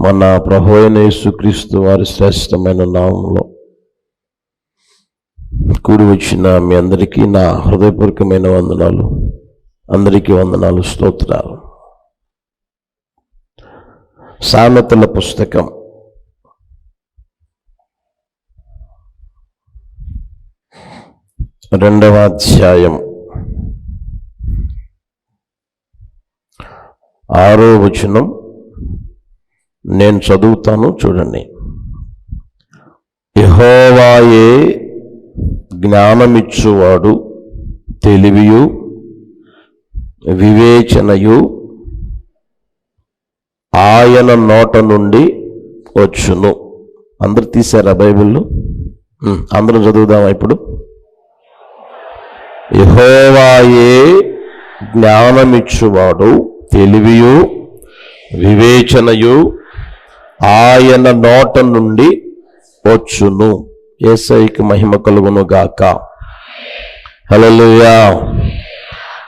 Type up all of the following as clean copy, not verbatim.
మన ప్రభువైన యేసుక్రీస్తు వారి శ్రేష్టమైన నామంలో కూడి వచ్చిన మీ అందరికీ నా హృదయపూర్వకమైన వందనాలు. అందరికీ వందనాలు, స్తోత్రాలు. సామెతల పుస్తకం 2వ అధ్యాయం 6వ వచనం నేను చదువుతాను, చూడండి. యెహోవాయే జ్ఞానమిచ్చువాడు, తెలివియు వివేచనయు ఆయన నోట నుండి వచ్చును. అందరు తీశారా బైబిల్? అందరూ చదువుదామా ఇప్పుడు? యెహోవాయే జ్ఞానమిచ్చువాడు, తెలివియు వివేచనయు ఆయన నోట నుండి వచ్చును. యేసయ్యకి మహిమ కలుగును గాక. హల్లెలూయా,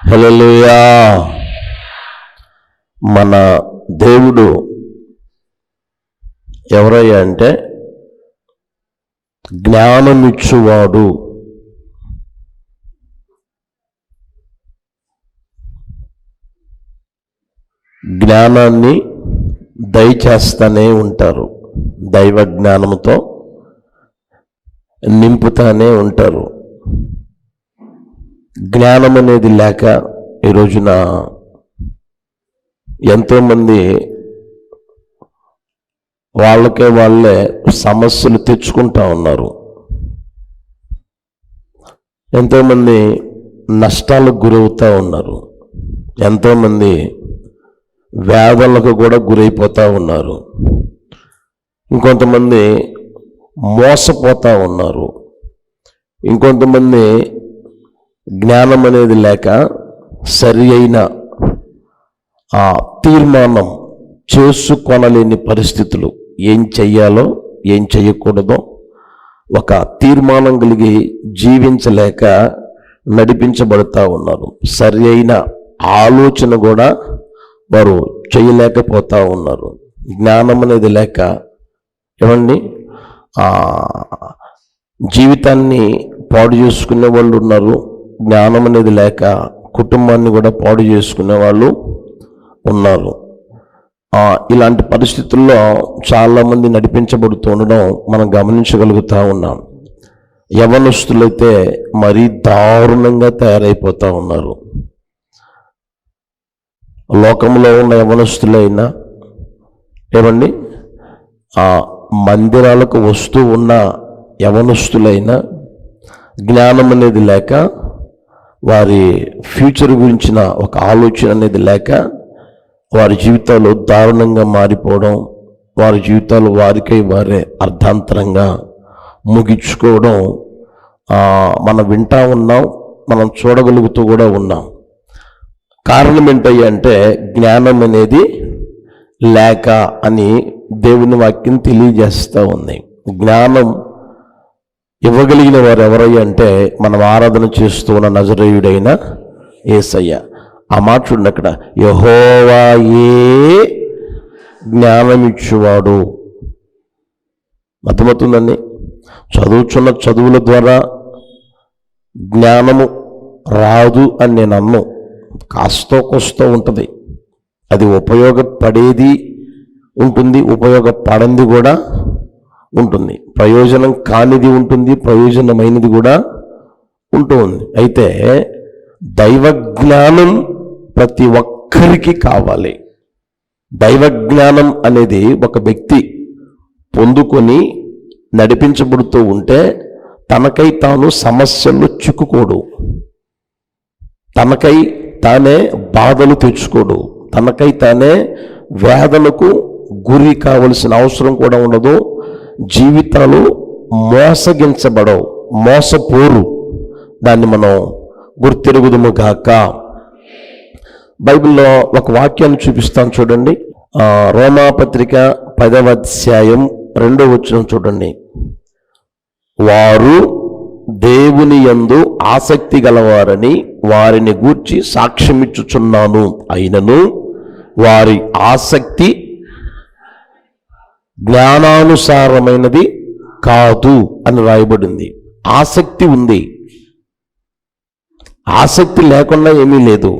హల్లెలూయా. మన దేవుడు ఎవరయ్యా అంటే జ్ఞానమిచ్చువాడు. జ్ఞానాన్ని దయచేస్తానే ఉంటారు, దైవ జ్ఞానంతో నింపుతానే ఉంటారు. జ్ఞానం అనేది లేక ఈ రోజున ఎంతోమంది వాళ్ళకే వాళ్ళే సమస్యలు తెచ్చుకుంటా ఉన్నారు. ఎంతోమంది నష్టాలకు గురవుతూ ఉన్నారు. ఎంతోమంది వ్యాధులకు కూడా గురైపోతూ ఉన్నారు. ఇంకొంతమంది మోసపోతూ ఉన్నారు. ఇంకొంతమంది జ్ఞానం అనేది లేక సరి అయిన తీర్మానం చేసుకొనలేని పరిస్థితులు, ఏం చెయ్యాలో ఏం చెయ్యకూడదో ఒక తీర్మానం కలిగి జీవించలేక నడిపించబడుతూ ఉన్నారు. సరి అయిన ఆలోచన కూడా వారు చేయలేకపోతూ ఉన్నారు. జ్ఞానం అనేది లేక ఏమండి జీవితాన్ని పాడు చేసుకునే వాళ్ళు ఉన్నారు. జ్ఞానం అనేది లేక కుటుంబాన్ని కూడా పాడు చేసుకునే వాళ్ళు ఉన్నారు. ఇలాంటి పరిస్థితుల్లో చాలామంది నడిపించబడుతూ ఉండడం మనం గమనించగలుగుతూ ఉన్నాం. యవనస్తులైతే మరీ దారుణంగా తయారైపోతూ ఉన్నారు. లోకంలో ఉన్న యవనస్తులైనా ఏమండి మందిరాలకు వస్తూ ఉన్న యవనస్తులైనా జ్ఞానం అనేది లేక, వారి ఫ్యూచర్ గురించిన ఒక ఆలోచన అనేది లేక వారి జీవితాలు దారుణంగా మారిపోవడం, వారి జీవితాలు వారికై వారే అర్ధాంతరంగా ముగించుకోవడం మనం వింటా ఉన్నాం, మనం చూడగలుగుతూ కూడా ఉన్నాం. కారణం ఏంటయ్యా అంటే జ్ఞానం అనేది లేక అని దేవుని వాక్యం తెలియజేస్తూ ఉంది. జ్ఞానం ఇవ్వగలిగిన వారు ఎవరయ్యా అంటే మనం ఆరాధన చేస్తూ ఉన్న నజరేయుడైన యేసయ్య. ఆ మాట చూడండి అక్కడ, యెహోవాయే జ్ఞానమిచ్చువాడు. అర్థమవుతుందండి? చదువుచున్న చదువుల ద్వారా జ్ఞానము రాదు అని నేను అన్ను. కాస్తో కోస్తో ఉంటుంది. అది ఉపయోగపడేది ఉంటుంది, ఉపయోగపడంది కూడా ఉంటుంది. ప్రయోజనం కానిది ఉంటుంది, ప్రయోజనమైనది కూడా ఉంటుంది. అయితే దైవ జ్ఞానం ప్రతి ఒక్కరికి కావాలి. దైవ జ్ఞానం అనేది ఒక వ్యక్తి పొందుకొని నడిపించబడుతూ ఉంటే తనకై తాను సమస్యలు చిక్కుకోడు, తనకై తానే బాధలు తెచ్చుకోడు, తనకై తానే వేదనకు గురి కావలసిన అవసరం కూడా ఉండదు. జీవితాలు మోసగించబడవు, మోసపోరు. దాన్ని మనం గుర్తెరుగుదుము గాక. బైబిల్లో ఒక వాక్యాన్ని చూపిస్తాను, చూడండి. రోమాపత్రిక 10వ అధ్యాయం 2వ వచనం చూడండి. వారు దేవుని యందు ఆసక్తి గలవారని వారిని గూర్చి సాక్ష్యమిచ్చుచున్నాను. అయినను వారి ఆసక్తి జ్ఞానానుసారమైనది కాదు అని రాయబడింది. ఆసక్తి ఉంది, ఆసక్తి లేకుండా ఏమీ లేదు.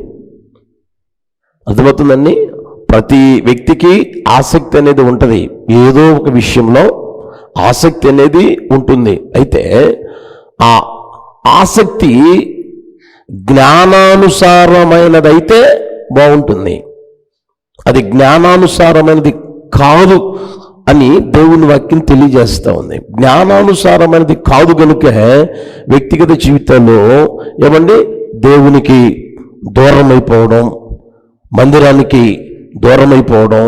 అర్థమవుతుందండి? ప్రతి వ్యక్తికి ఆసక్తి అనేది ఉంటుంది, ఏదో ఒక విషయంలో ఆసక్తి అనేది ఉంటుంది. అయితే ఆ ఆసక్తి జ్ఞానానుసారమైనదైతే బాగుంటుంది, అది జ్ఞానానుసారమైనది కాదు అని దేవుని వాక్యం తెలియజేస్తూ ఉంది. జ్ఞానానుసారమైనది కాదు కనుక వ్యక్తిగత జీవితంలో ఏమండి దేవునికి దూరం అయిపోవడం, మందిరానికి దూరం అయిపోవడం,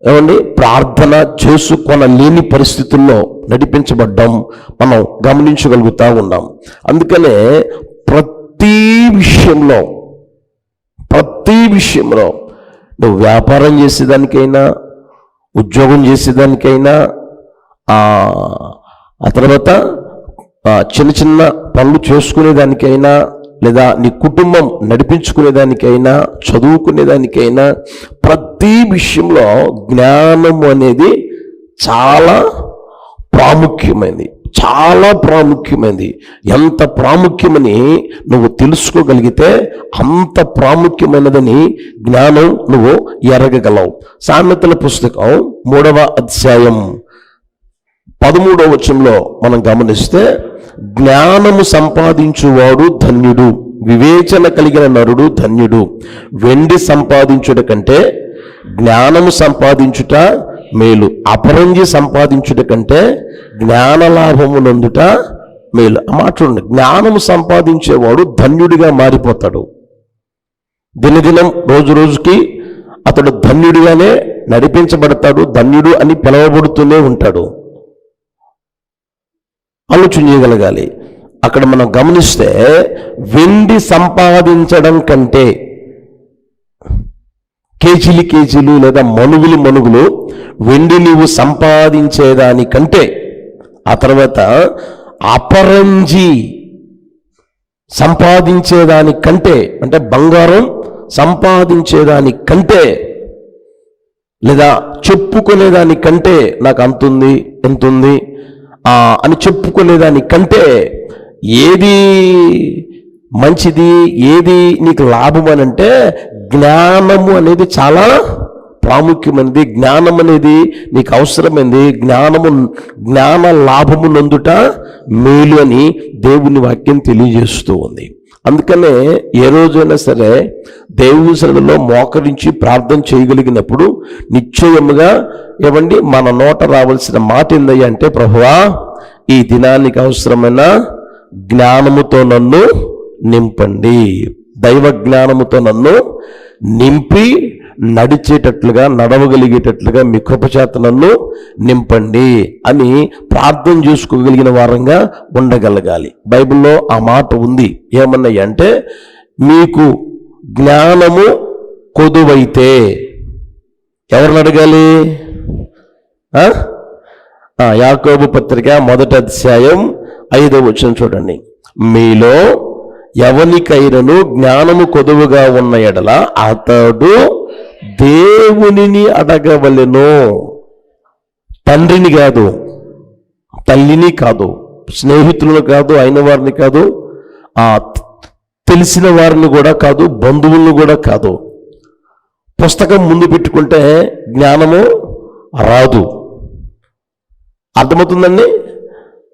ఏమండి ప్రార్థన చేసుకోనలేని పరిస్థితుల్లో నడిపించబడ్డం మనం గమనించగలుగుతూ ఉన్నాం. అందుకనే ప్రతి విషయంలో నువ్వు వ్యాపారం చేసేదానికైనా, ఉద్యోగం చేసేదానికైనా, ఆ తర్వాత చిన్న చిన్న పనులు చేసుకునేదానికైనా, లేదా నీ కుటుంబం నడిపించుకునేదానికైనా, చదువుకునేదానికైనా, ప్రతి విషయంలో జ్ఞానం అనేది చాలా ప్రాముఖ్యమైనది, చాలా ప్రాముఖ్యమైనది. ఎంత ప్రాముఖ్యమని నువ్వు తెలుసుకోగలిగితే అంత ప్రాముఖ్యమైనదని జ్ఞానం నువ్వు ఎరగగలవు. సామెతల పుస్తకం 3వ అధ్యాయం 13వ వచనంలో మనం గమనిస్తే, జ్ఞానము సంపాదించువాడు ధన్యుడు, వివేచన కలిగిన నరుడు ధన్యుడు. వెండి సంపాదించుట కంటే జ్ఞానము సంపాదించుట మేలు, అపరంజి సంపాదించుట కంటే జ్ఞాన లాభము నందుట మేలు. ఆ మాట చూడండి, జ్ఞానము సంపాదించేవాడు ధన్యుడిగా మారిపోతాడు. దినదినం రోజు రోజుకి అతడు ధన్యుడిగానే నడిపించబడతాడు, ధన్యుడు అని పిలువబడుతూనే ఉంటాడు. ఆలోచన చేయగలగాలి. అక్కడ మనం గమనిస్తే వెండి సంపాదించడం కంటే, కేజీలు లేదా మనుగులు వెండి నీవు సంపాదించేదానికంటే, ఆ తర్వాత అపరంజి సంపాదించేదానికంటే, అంటే బంగారం సంపాదించేదానికంటే, లేదా చెప్పుకునేదానికంటే, నాకు అంతుంది ఎంతుంది అని చెప్పుకునేదానికంటే ఏది మంచిది, ఏది నీకు లాభం అని అంటే, జ్ఞానము అనేది చాలా ప్రాముఖ్యమైనది. జ్ఞానం అనేది నీకు అవసరమైంది. జ్ఞాన లాభము నందుట మేలు అని దేవుని వాక్యం తెలియజేస్తూ ఉంది. అందుకనే ఏ రోజైనా సరే దేవుని సన్నిధిలో మోకరించి ప్రార్థన చేయగలిగినప్పుడు నిశ్చయముగా ఏమండి మన నోట రావాల్సిన మాట ఏందయ్యా అంటే, ప్రభువా ఈ దినానికి అవసరమైన జ్ఞానముతో నన్ను నింపండి, దైవ జ్ఞానముతో నన్ను నింపి నడిచేటట్లుగా, నడవగలిగేటట్లుగా మీ కృపచేత నన్ను నింపండి అని ప్రార్థన చేసుకోగలిగిన వారంగా ఉండగలగాలి. బైబిల్లో ఆ మాట ఉంది. ఏమన్నాయి అంటే, మీకు జ్ఞానము కొదువైతే ఎవరిని అడగాలి? యాకోబు పత్రిక 1వ అధ్యాయం 5వ వచనం చూడండి. మీలో ఎవనికైనను జ్ఞానము కొదువుగా ఉన్న ఎడల అతడు దేవునిని అడగవలెను. తండ్రిని కాదు, తల్లిని కాదు, స్నేహితులను కాదు, అయిన వారిని కాదు, తెలిసిన వారిని కూడా కాదు, బంధువులను కూడా కాదు. పుస్తకం ముందు పెట్టుకుంటే జ్ఞానము రాదు. అర్థమవుతుందండి?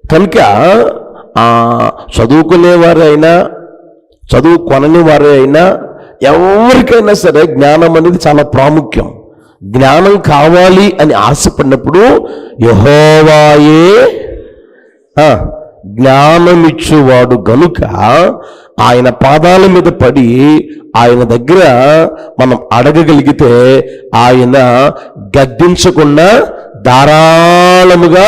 కనుక చదువుకునేవారైనా చదువుకొనని వారే అయినా ఎవరికైనా సరే జ్ఞానం అనేది చాలా ప్రాముఖ్యం. జ్ఞానం కావాలి అని ఆశపడినప్పుడు యెహోవాయే జ్ఞానమిచ్చువాడు గనుక ఆయన పాదాల మీద పడి ఆయన దగ్గర మనం అడగగలిగితే ఆయన గద్దించకుండా ధారాళముగా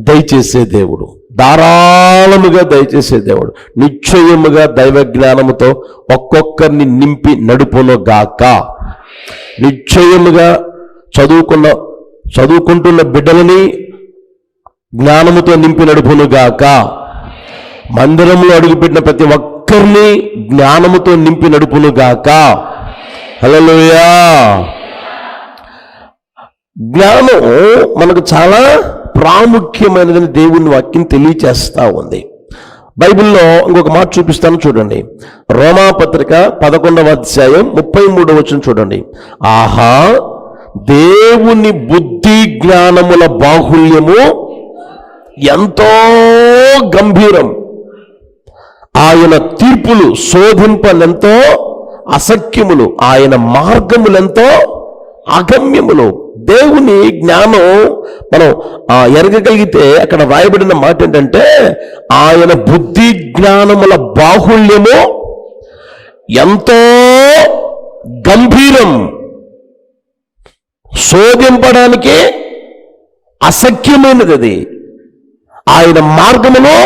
దయచేసే దేవుడు, ధారాళముగా దయచేసే దేవుడు. నిశ్చయముగా దైవ జ్ఞానముతో ఒక్కొక్కరిని నింపి నడుపును గాక. నిశ్చయముగా చదువుకుంటున్న బిడ్డలని జ్ఞానముతో నింపి నడుపును గాక. మందిరంలో అడుగుపెట్టిన ప్రతి ఒక్కరిని జ్ఞానముతో నింపి నడుపును గాక. హల్లెలూయా. జ్ఞానం మనకు చాలా ప్రాముఖ్యమైనదని దేవుని వాక్యం తెలియచేస్తూ ఉంది. బైబిల్లో ఇంకొక మాట చూపిస్తాను చూడండి. రోమాపత్రిక 11వ అధ్యాయం 33వ వచనం చూడండి. ఆహా, దేవుని బుద్ధి జ్ఞానముల బాహుళ్యము ఎంతో గంభీరం, ఆయన తీర్పులు శోధింపలెంతో అసఖ్యములు, ఆయన మార్గములెంతో అగమ్యములు. దేవుని జ్ఞానం మనం ఎరగగలిగితే అక్కడ రాయబడిన మాట ఏంటంటే, ఆయన బుద్ధి జ్ఞానముల బాహుళ్యము ఎంతో గంభీరం, శోధింపడానికి అసఖ్యమైనది అది, ఆయన మార్గములో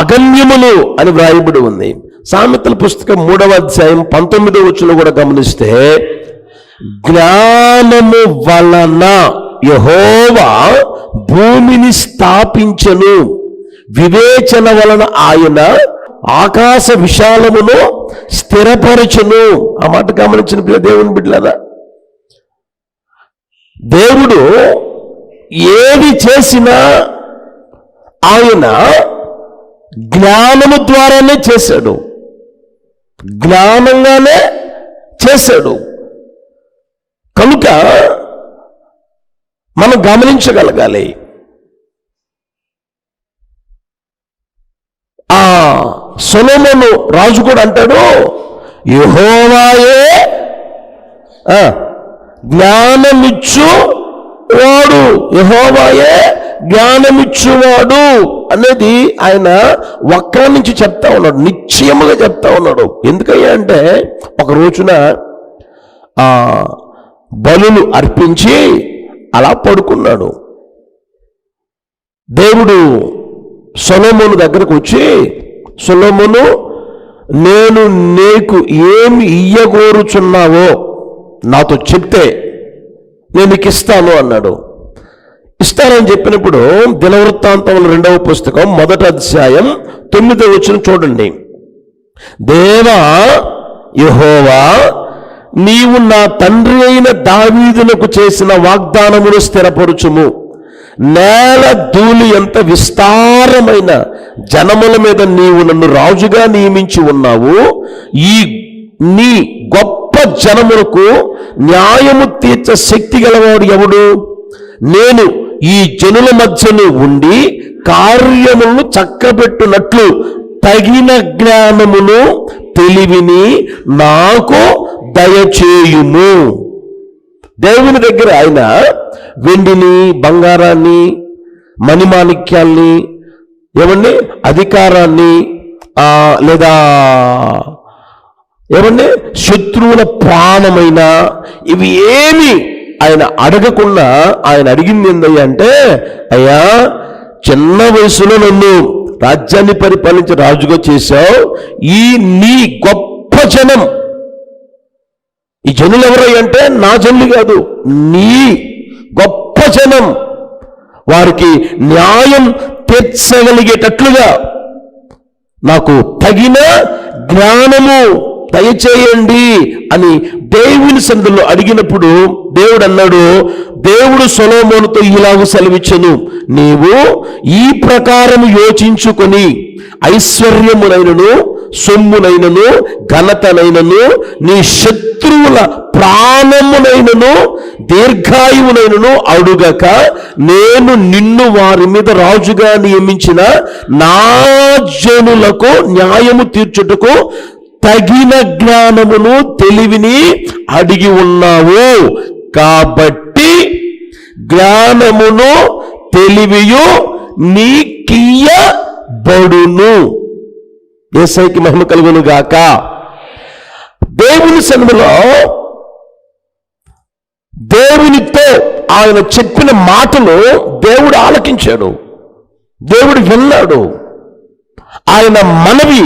అగమ్యములు అని వ్రాయబడి ఉంది. సామెతల పుస్తకం 3వ అధ్యాయం 19వ వచనం కూడా గమనిస్తే, జ్ఞానము వలన యెహోవా భూమిని స్థాపించెను, వివేచన వలన ఆయన ఆకాశ విశాలమును స్థిరపరచును. ఆ మాట గమనించిన దేవుని బిడ్డలారా, దేవుడు ఏది చేసినా ఆయన జ్ఞానము ద్వారానే చేశాడు, జ్ఞానంగానే చేశాడు. కనుక మనం గమనించగలగాలి. ఆ సొలొమోను రాజు కూడా అంటాడు, యెహోవాయే జ్ఞానమిచ్చువాడు, యెహోవాయే జ్ఞానమిచ్చువాడు అనేది ఆయన వక్రం నుంచి చెప్తా ఉన్నాడు, నిశ్చయముగా చెప్తా ఉన్నాడు. ఎందుకయ్యా అంటే, ఒక రోజున బలులు అర్పించి అలా పడుకున్నాడు. దేవుడు సొలొమోను దగ్గరకు వచ్చి, సొలొమోను, నేను నీకు ఏమి ఇయ్యగోరుచున్నావో నాతో చెప్తే నేను నీకు ఇస్తాను అన్నాడు. ఇస్తానని చెప్పినప్పుడు దినవృత్తాంతముల 2వ పుస్తకం 1వ అధ్యాయం 9వ వచనం చూడండి. దేవా యెహోవా, నీవు నా తండ్రి అయిన దావీదునకు చేసిన వాగ్దానమును స్థిరపరుచుము. నేల ధూళి ఎంత విస్తారమైన జనముల మీద నీవు నన్ను రాజుగా నియమించి ఉన్నావు. ఈ నీ గొప్ప జనములకు న్యాయము తీర్చ శక్తి గలవాడు ఎవడు? నేను ఈ జనుల మధ్యను ఉండి కార్యములను చక్కబెట్టునట్లు తగిన జ్ఞానమును తెలివిని నాకు దయచేయుము. దేవుని దగ్గర ఆయన వెండిని, బంగారాన్ని, మణిమాణిక్యాల్ని, ఏమండి అధికారాన్ని, లేదా ఏమండి శత్రువుల ప్రాణమైన, ఇవి ఏమి ఆయన అడగకుండా ఆయన అడిగింది ఏందయ్యా అంటే, అయ్యా చిన్న వయసులో నన్ను రాజ్యాన్ని పరిపాలించి రాజుగా చేశావు, ఈ నీ గొప్ప జనం, ఈ జనులు ఎవరయ్యా అంటే నా జనులు కాదు, నీ గొప్ప జనం, వారికి న్యాయం తీర్చగలిగేటట్లుగా నాకు తగిన జ్ఞానము దయచేయండి అని దేవుని సన్నిధిలో అడిగినప్పుడు దేవుడు అన్నాడు, దేవుడు సొలొమోనుతో ఇలాగ సెలవిచ్చెను, నీవు ఈ ప్రకారం యోచించుకొని ఐశ్వర్యమునైనను, సొమ్మునైనను, ఘనతనైనను, నీ శత్రువుల ప్రాణమునైనను, దీర్ఘాయువునైనను అడుగక, నేను నిన్ను వారి మీద రాజుగా నియమించిన నా జనులకు న్యాయము తీర్చుటకు తగిన జ్ఞానమును తెలివిని అడిగి ఉన్నావు. కాబట్టి జ్ఞానమును తెలివియు నీకియ్యబడును. యేసయ్యకి మహిమ కలుగును గాక. దేవుని సన్నిధిలో దేవునితో ఆయన చెప్పిన మాటలు దేవుడు ఆలకించాడు, దేవుడు విన్నాడు. ఆయన మనవి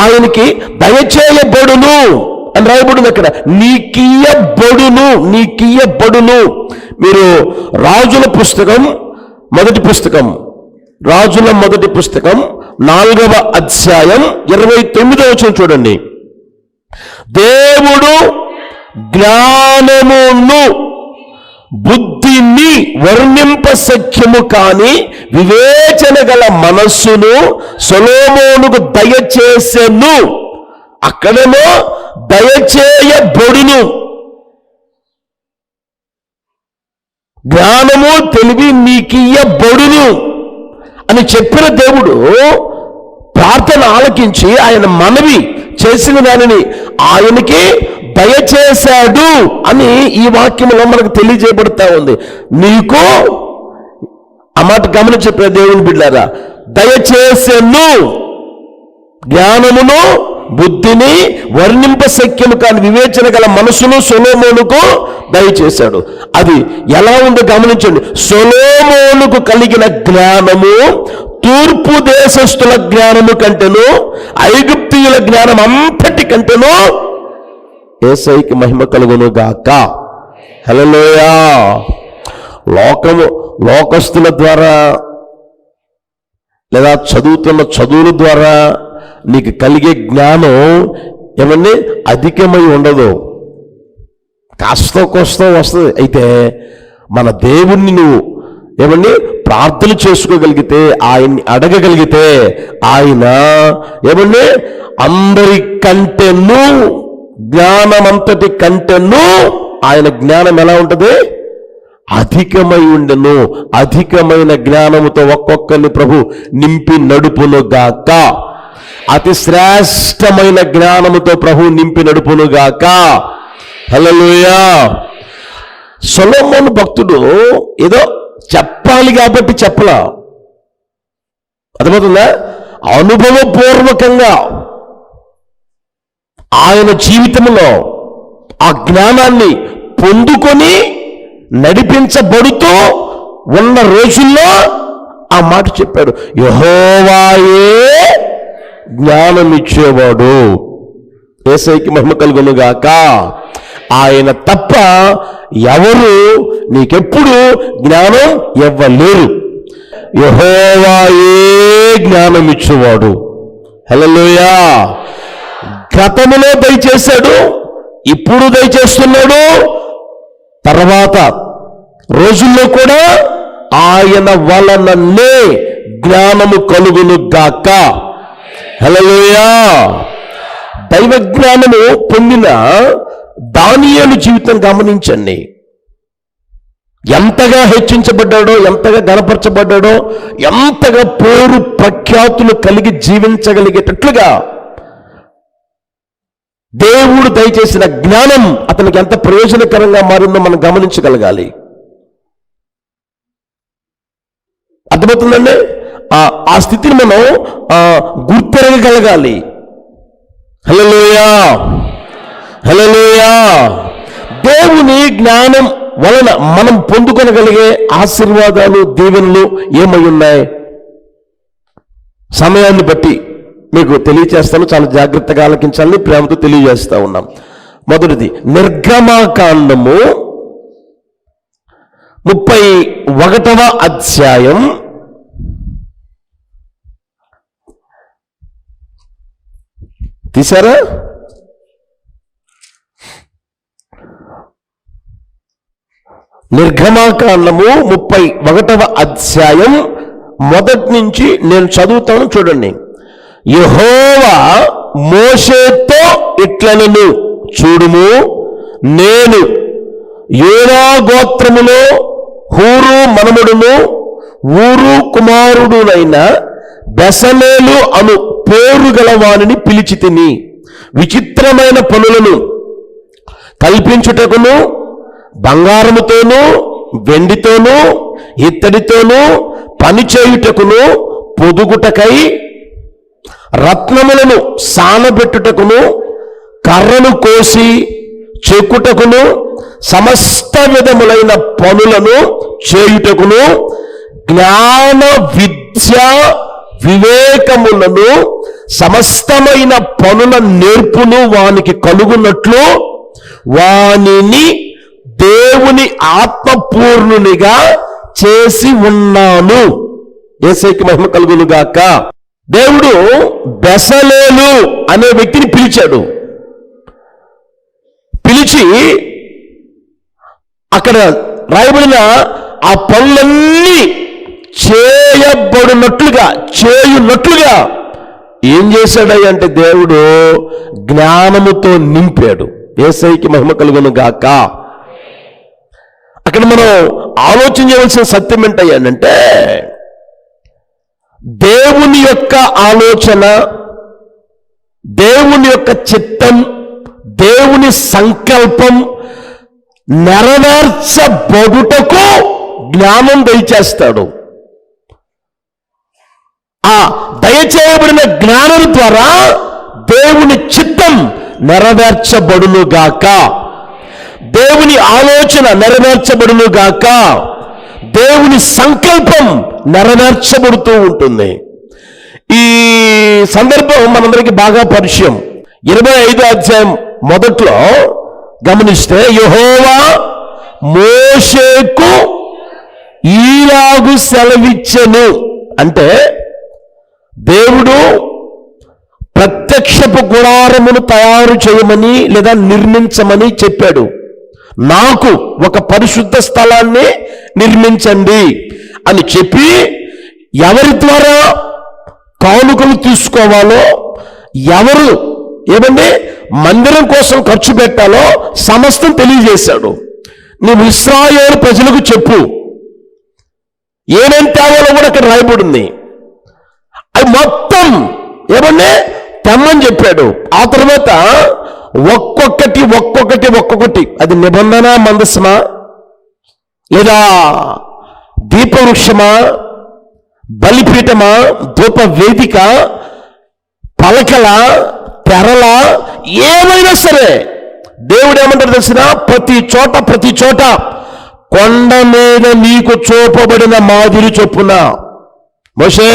ఆయనకి దయచేయబడును అని రాయబడింది అక్కడ, నీకియ్యబడును, నీకియ్యబడును. మీరు రాజుల పుస్తకం మొదటి పుస్తకం 4వ అధ్యాయం 29వ వచనం చూడండి. దేవుడు జ్ఞానమును బుద్ధిని వర్ణింప సఖ్యము కాని వివేచన గల మనస్సును సొలొమోనుకు దయచేసెను. అక్కడేమో దయచేయబడును. జ్ఞానము తెలివి నీకియ్యబడును అని చెప్పిన దేవుడు ప్రార్థన ఆలకించి ఆయన మనవి చేసిన దానిని ఆయనకి దయచేశాడు అని ఈ వాక్యంలో మనకు తెలియజేయబడతా ఉంది. నీకు ఆ మాట గమనించే దేవుని బిడ్డారా, దయచేసెను జ్ఞానమును బుద్ధిని వర్ణింప శక్యము కాని వివేచన గల మనసును సొలొమోనుకు దయచేశాడు. అది ఎలా ఉందో గమనించండి. సొలొమోనుకు కలిగిన జ్ఞానము తూర్పు దేశస్థుల జ్ఞానము కంటేను ఐగుప్తీయుల జ్ఞానం అంతటి కంటేను యేసయ్యకి మహిమ కలుగును గాక. హల్లెలూయా. లోకస్తుల ద్వారా లేదా చదువుతున్న చదువుల ద్వారా నీకు కలిగే జ్ఞానం ఏమన్నా అధికమై ఉండదు, కాస్తో కోస్తో వస్తుంది. అయితే మన దేవుణ్ణి నువ్వు ఏమన్నా ప్రార్థన చేసుకోగలిగితే, ఆయన్ని అడగగలిగితే ఆయన ఏమన్నా అందరికంటేను జ్ఞానమంతటి కంటేను ఆయన జ్ఞానం ఎలా ఉంటుంది? అధికమై ఉండెను. అధికమైన జ్ఞానముతో ఒక్కొక్కరిని ప్రభు నింపి నడుపునుగాక. అతి శ్రేష్టమైన జ్ఞానముతో ప్రభు నింపి నడుపునుగాక. హల్లెలూయా. సొలొమోను భక్తుడు ఏదో చెప్పాలి కాబట్టి చెప్పలా, అర్థమవుతుందా? అనుభవపూర్వకంగా ఆయన జీవితంలో ఆ జ్ఞానాన్ని పొందుకొని నడిపించబడుతూ ఉన్న రోజుల్లో ఆ మాట చెప్పాడు, యెహోవాయే జ్ఞానం ఇచ్చేవాడు. యేసయ్యకి మహిమ కలుగును గాక. ఆయన తప్ప ఎవరు నీకెప్పుడు జ్ఞానం ఇవ్వలేరు. యెహోవాయే జ్ఞానం ఇచ్చేవాడు. హల్లెలూయా. గతములో దయచేశాడు, ఇప్పుడు దయచేస్తున్నాడు, తర్వాత రోజుల్లో కూడా ఆయన వలననే జ్ఞానము కలుగును గాక. హల్లెలూయా. దైవ జ్ఞానము పొందిన దానియేలు జీవితం గమనించండి. ఎంతగా హెచ్చించబడ్డాడో, ఎంతగా గణపరచబడ్డాడో, ఎంతగా పేరు ప్రఖ్యాతులు కలిగి జీవించగలిగేటట్లుగా దేవుడు దయచేసిన జ్ఞానం అతనికి ఎంత ప్రయోజనకరంగా మారిందో మనం గమనించగలగాలి. అర్థమవుతుందండి? ఆ స్థితిని మనం గుర్తిరగగలగాలి. హల్లెలూయా. హల్లెలూయా. దేవుని జ్ఞానం వలన మనం పొందుకొనగలిగే ఆశీర్వాదాలు, దీవెనలు ఏమై ఉన్నాయి? సమయాన్ని బట్టి మీకు తెలియజేస్తాను. చాలా జాగ్రత్తగా ఆలకించాలని ప్రేమతో తెలియజేస్తా ఉన్నాం. మొదటిది నిర్గమకాండము 31వ అధ్యాయం 31వ అధ్యాయం మొదటి నుంచి నేను చదువుతాను, చూడండి. యెహోవా మోషేతో ఇట్లనెను, చూడుము, నేను యూదా గోత్రములో హూరు మనమడును ఊరు కుమారుడునైన బెసలేలు అను పేరు గలవానిని పిలిచి తిని విచిత్రమైన పనులను కల్పించుటకును బంగారముతోనూ వెండితోనూ ఇత్తడితోనూ పని చేయుటకును పొదుగుటకై రత్నములను సానబెట్టుటకును కర్రను కోసి చెక్కుటకును సమస్త విధములైన పనులను చేయుటకును జ్ఞాన విద్య వివేకములను సమస్తమైన పనుల నేర్పును వానికి కలుగునట్లు వానిని దేవుని ఆత్మపూర్ణునిగా చేసి ఉన్నాను. యేసయ్యకి మహిమ కలుగును గాక. దేవుడు బెసలేలు అనే వ్యక్తిని పిలిచాడు. పిలిచి అక్కడ రాయబడిన ఆ పనులన్నీ చేయునట్లుగా ఏం చేశాడయ్య అంటే దేవుడు జ్ఞానముతో నింపాడు. యేసయ్యకి మహిమ కలుగును గాక. అక్కడ మనం ఆలోచన చేయవలసిన సత్యం ఏంటయ్యానంటే, దేవుని యొక్క ఆలోచన, దేవుని యొక్క చిత్తం, దేవుని సంకల్పం నెరవేర్చబడుటకు జ్ఞానం దయచేస్తాడు. ఆ దయచేయబడిన జ్ఞానం ద్వారా దేవుని చిత్తం నెరవేర్చబడునుగాక, దేవుని ఆలోచన నెరవేర్చబడునుగాక, దేవుని సంకల్పం నెరవేర్చబడుతూ ఉంటుంది. ఈ సందర్భం మనందరికీ బాగా పరిచయం. 25వ అధ్యాయం మొదట్లో గమనిస్తే, యెహోవా మోషేకు ఈలాగు సెలవిచ్చెను అంటే, దేవుడు ప్రత్యక్షపు గుడారమును తయారు చేయమని లేదా నిర్మించమని చెప్పాడు. నాకు ఒక పరిశుద్ధ స్థలాన్ని నిర్మించండి అని చెప్పి, ఎవరి ద్వారా కానుకలు తీసుకోవాలో, ఎవరు ఏమండి మందిరం కోసం ఖర్చు పెట్టాలో సమస్తం తెలియజేశాడు. నువ్వు ఇశ్రాయేలు ప్రజలకు చెప్పు, ఏమేం తేవాలో కూడా అక్కడ రాయబడింది. అది మొత్తం ఏమన్నా తెమ్మని చెప్పాడు. ఆ తర్వాత ఒక్కొక్కటి అది నిబంధన మందసమా, లేదా దీపవృక్షమా, బలిపీఠమా, ధూప వేదిక, పలకల, తెరల, ఏమైనా సరే దేవుడు ఏమంటారు తెలిసిన, ప్రతి చోట కొండ మీద నీకు చూపబడిన మాదిరి చొప్పున. మోషే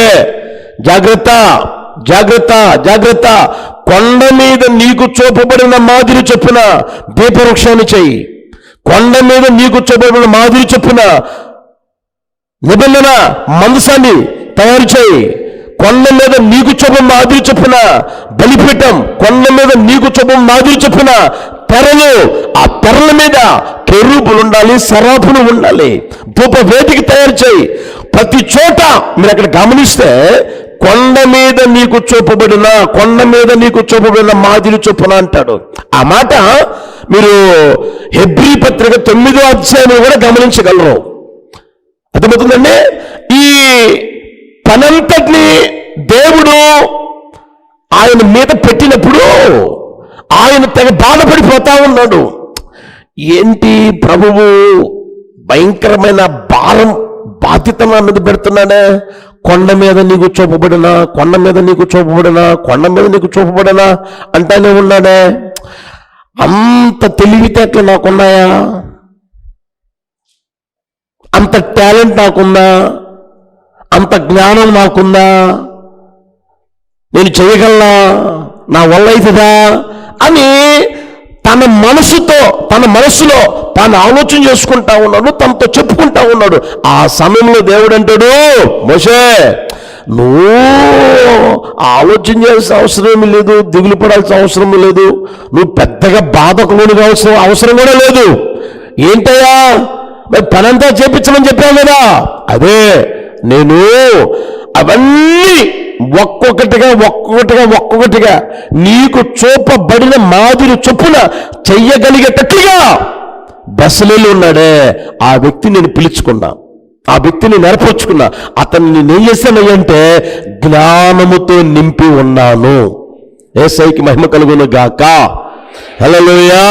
జాగ్రత్త, కొండ మీద నీకు చూపబడిన మాదిరి చొప్పున దీపవృక్షాన్ని చెయ్యి, కొండ మీద నీకు చూపబడిన మాదిరి చొప్పున నిబంధన మందసాన్ని తయారు చేయి, కొండ మీద నీకు చూపం మాదిరి చొప్పున బలిపీఠం, కొండ మీద నీకు చూపం మాదిరి చొప్పున తెరలు, ఆ తెరల మీద కెరూబులు ఉండాలి, సరాఫులు ఉండాలి, ధూప వేదిక తయారు చేయి. ప్రతి చోట మీరు అక్కడ గమనిస్తే కొండ మీద నీకు చూపబడిన మాదిరి చొప్పున అంటాడు. ఆ మాట మీరు హెబ్రీ పత్రిక 9వ అధ్యాయం కూడా గమనించగలరు. అర్థమవుతుందండి. ఈ పనంతటిని దేవుడు ఆయన మీద పెట్టినప్పుడు ఆయన తెగ బాధపడిపోతా ఉన్నాడు. ఏంటి ప్రభువు భయంకరమైన బాధ్యత నా మీద పెడుతున్నాడే, కొండ మీద నీకు చూపబడినా అంటానే ఉన్నాడే. అంత తెలివితేటలు నాకున్నాయా, అంత టాలెంట్ నాకుందా, అంత జ్ఞానం నాకుందా, నేను చేయగలనా, నా వల్ల అవుతుందా అని తన మనసులో తాను ఆలోచన చేసుకుంటా ఉన్నాడు, తనతో చెప్పుకుంటా ఉన్నాడు. ఆ సమయంలో దేవుడు అంటాడు, మోషే నువ్వు ఆలోచన చేయాల్సిన అవసరం లేదు, దిగులు పడాల్సిన అవసరం లేదు, నువ్వు పెద్దగా బాధకు లోను కావాల్సిన అవసరం కూడా లేదు. ఏంటయ్యా మరి పనంతా చేపించమని చెప్పావు కదా, అదే నేను అవన్నీ ఒక్కొక్కటిగా నీకు చూపబడిన మాదిరి చొప్పున చెయ్యగలిగేటట్లుగా బెసలేలు ఉన్నాడే, ఆ వ్యక్తిని నేను పిలుచుకున్నా, ఆ వ్యక్తిని నేర్పరుచుకున్నా, అతన్ని నేనేం చేశానంటే జ్ఞానముతో నింపి ఉన్నాను. యేసయ్యకి మహిమ కలుగును గాక. హల్లెలూయా.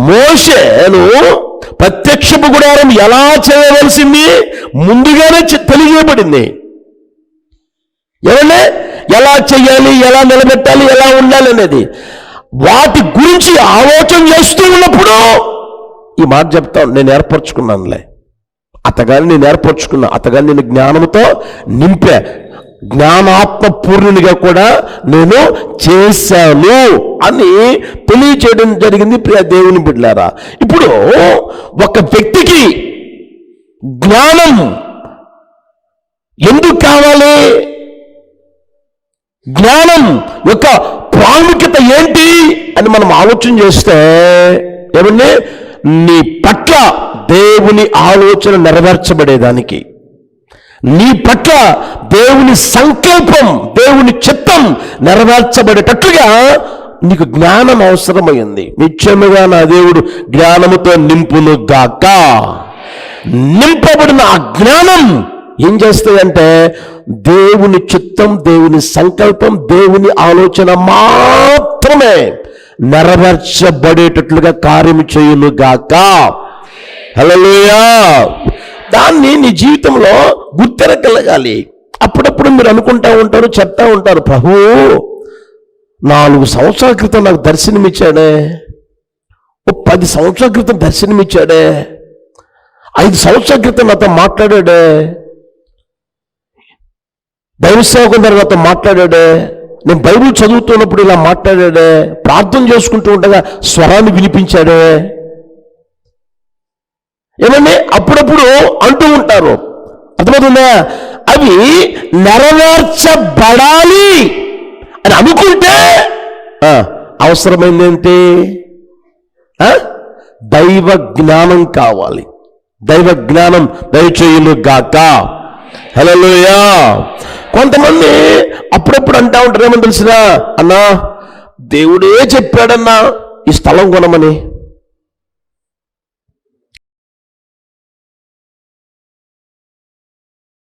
మోషేను ప్రత్యక్షపు గుడారం ఎలా చేయవలసింది ముందుగానే తెలియజేయబడింది. ఏమంటే ఎలా చెయ్యాలి, ఎలా నిలబెట్టాలి, ఎలా ఉండాలి అనేది వాటి గురించి ఆలోచన చేస్తూ ఉన్నప్పుడు ఈ మాట చెప్తాను, నేను ఏర్పరచుకున్నానులే, అతగాని నేను జ్ఞానంతో నింపా, జ్ఞానాత్మ పూర్ణునిగా కూడా నేను చేశాను అని తెలియచేయడం జరిగింది. ప్రియ దేవుని బిడ్డలారా, ఇప్పుడు ఒక వ్యక్తికి జ్ఞానం ఎందుకు కావాలి, జ్ఞానం యొక్క ప్రాముఖ్యత ఏంటి అని మనం ఆలోచన చేస్తే, ఏమండి నీ పట్ల దేవుని ఆలోచన నెరవేర్చబడేదానికి, నీ పట్ల దేవుని సంకల్పం, దేవుని చిత్తం నెరవేర్చబడేటట్లుగా నీకు జ్ఞానం అవసరమైంది. నిశ్చయముగా నా దేవుడు జ్ఞానముతో నింపును గాక. నింపబడిన ఆ జ్ఞానం ఏం చేస్తుందంటే దేవుని చిత్తం, దేవుని సంకల్పం, దేవుని ఆలోచన మాత్రమే నెరవేర్చబడేటట్లుగా కార్యము చేయును గాక. హల్లెలూయా. దాన్ని నీ జీవితంలో గుర్తెరగలగాలి. అప్పుడప్పుడు మీరు అనుకుంటా ఉంటారు, చెప్తా ఉంటారు, ప్రభు 4 సంవత్సరాల క్రితం నాకు దర్శనమిచ్చాడే, 10 సంవత్సరాల క్రితం దర్శనమిచ్చాడే, 5 సంవత్సరాల క్రితం నాతో మాట్లాడాడే, దైవ సేవకుని ద్వారా నాతో మాట్లాడాడే, నేను బైబిల్ చదువుతున్నప్పుడు ఇలా మాట్లాడాడే, ప్రార్థన చేసుకుంటూ ఉండగా స్వరాన్ని వినిపించాడే. ఏమండి అప్పుడప్పుడు అంటూ ఉంటారు, అర్థమవుతుందా? అవి నెరవేర్చబడాలి అని అనుకుంటే అవసరమైంది ఏంటి? దైవ జ్ఞానం కావాలి. దైవ జ్ఞానం దయచేయును గాక. హల్లెలూయా. కొంతమంది అప్పుడప్పుడు అంటా ఉంటారు, ఏమని తెలిసినా, అన్నా దేవుడే చెప్పాడన్నా ఈ స్థలం కొనమని.